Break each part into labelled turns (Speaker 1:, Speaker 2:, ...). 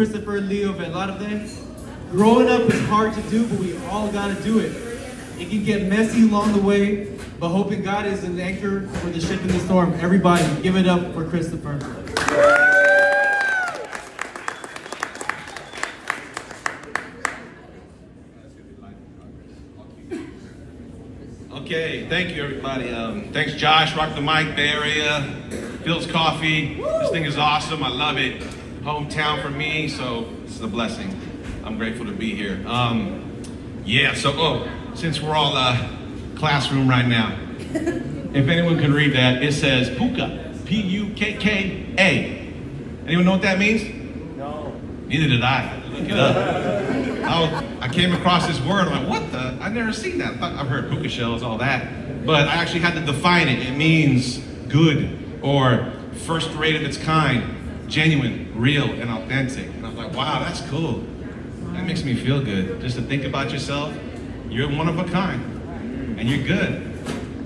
Speaker 1: Christopher and Leo Van Lauderdale. Growing up is hard to do, but we all gotta do it. It can get messy along the way, but hoping God is an anchor for the ship in the storm. Everybody, give it up for Christopher.
Speaker 2: Okay, thank you everybody. Thanks Josh, Rock the Mic, Bay Area, Philz Coffee. This thing is awesome, I love it. Hometown for me, so this is a blessing. I'm grateful to be here. Since we're all classroom right now, if anyone can read that, it says Puka, P-U-K-K-A. Anyone know what that means?
Speaker 1: No.
Speaker 2: Neither did I. Look it up. I came across this word, I'm like, what the? I've never seen that. I've heard puka shells, all that. But I actually had to define it. It means good or first rate of its kind, genuine, real, and authentic. And I was like, wow, that's cool. That makes me feel good. Just to think about yourself, you're one of a kind, and you're good,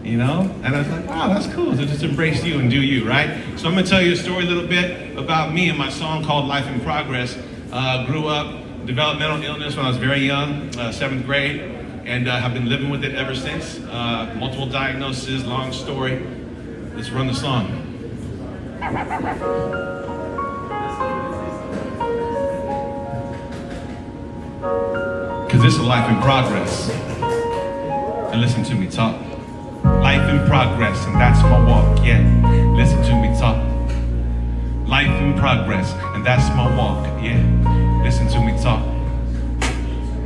Speaker 2: you know? And I was like, wow, that's cool. So just embrace you and do you, right? So I'm gonna tell you a story a little bit about me and my song called Life in Progress. Grew up, developmental illness when I was very young, 7th grade, and have been living with it ever since. Multiple diagnoses, long story. Let's run the song. Cause this is life in progress. And listen to me talk. Life in progress, and that's my walk, yeah. Listen to me talk. Life in progress, and that's my walk, yeah. Listen to me talk.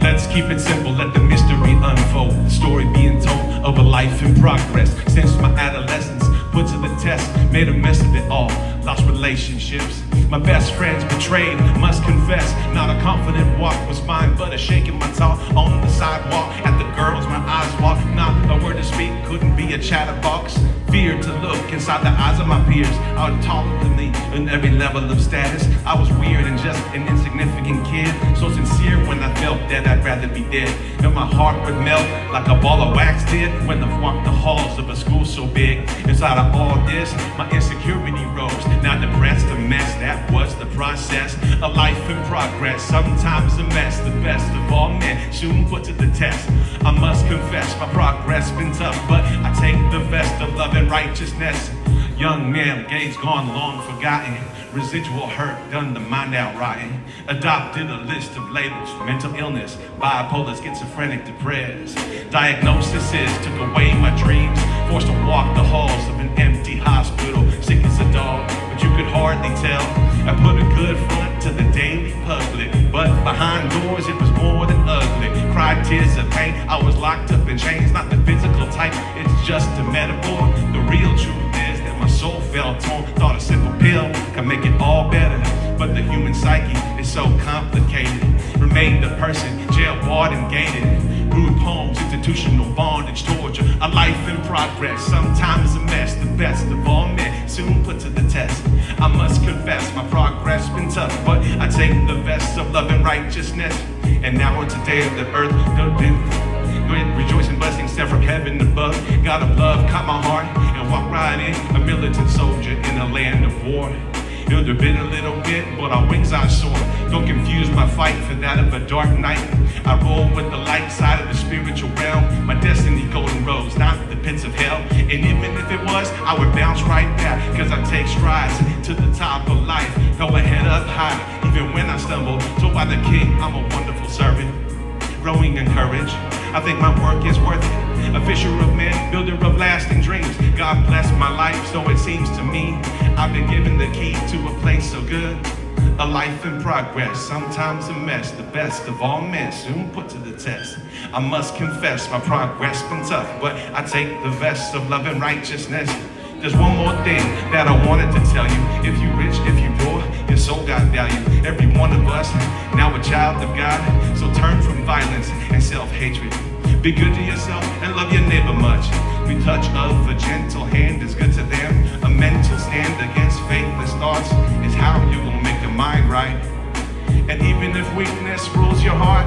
Speaker 2: Let's keep it simple, let the mystery unfold. The story being told of a life in progress. Since my adolescence, put to the test, made a mess of it all. Lost relationships, my best friends betrayed, must confess. Not a confident walk was mine, but a shaking my talk on the sidewalk. At the girls, my eyes walked, not a word to speak, couldn't be a chatterbox. Feared to look inside the eyes of my peers. I was taller than me in every level of status. I was weird and just an insignificant kid. So sincere when I felt that I'd rather be dead. And my heart would melt like a ball of wax did when I walked the halls of a school so big. Inside of all this, my insecurity rose. Now depressed, a mess, that was the process. A life in progress, sometimes a mess. The best of all men, soon put to the test. I must confess, my progress been tough, but I take the best of love and righteousness. Young man, gaze gone, long forgotten. Residual hurt, done the mind out rotten. Adopted a list of labels, mental illness, bipolar, schizophrenic, depressed. Diagnoses took away my dreams. Forced to walk the halls of an empty hospital, sick as a dog, but you could hardly tell. I put a good front to the daily public, but behind doors it was more than ugly. Cried tears of pain, I was locked up in chains. Not the physical type, it's just a metaphor. The real truth is that my soul felt torn. Thought a simple pill could make it all better, but the human psyche is so complicated. Remained a person, jail barred and gated. Rude poems, institutional bondage, torture. A life in progress, sometimes a mess. The best of all men, soon put to the test. I must confess, my progress been tough, but I take the best of love and righteousness. And now on today of the earth, rejoicing blessings sent from heaven above. God of love caught my heart and walked right in. A militant soldier in a land of war. It'll have been a little bit, but our wings are sore. Don't confuse my fight for that of a dark night. I roll with the light side of the spiritual realm. My destiny golden rose, not the pits of hell. And even if it was, I would bounce right back. Cause I take strides to the top of life. Go ahead up high, even when I stumble. So by the King, I'm a wonderful servant. Growing in courage, I think my work is worth it. A fisher of men, builder of lasting dreams. God bless my life, so it seems to me. I've been given the key to a place so good. A life in progress, sometimes a mess. The best of all men, soon put to the test. I must confess, my progress been tough, but I take the best of love and righteousness. There's one more thing that I wanted to tell you. If you rich, if you poor, your soul got value. Every one of us, now a child of God. So turn from violence and self-hatred. Be good to yourself and love your neighbor much. The touch of a gentle hand is good to them. A mental stand against faithless thoughts is how you will make your mind right. And even if weakness rules your heart,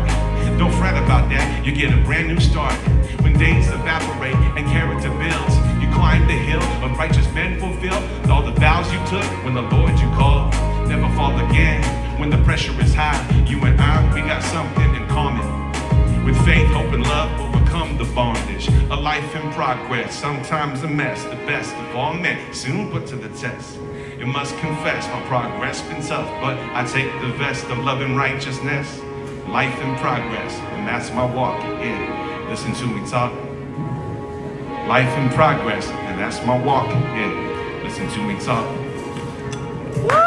Speaker 2: don't fret about that, you get a brand new start. When days evaporate and character builds, you climb the hill of righteous men fulfill all the vows you took when the Lord you called. Never fall again when the pressure is high. A life in progress, sometimes a mess. The best of all men, soon put to the test. You must confess, my progress been tough, but I take the vest of love and righteousness. Life in progress, and that's my walk, yeah. Listen to me talk. Life in progress, and that's my walk, yeah. Listen to me talk.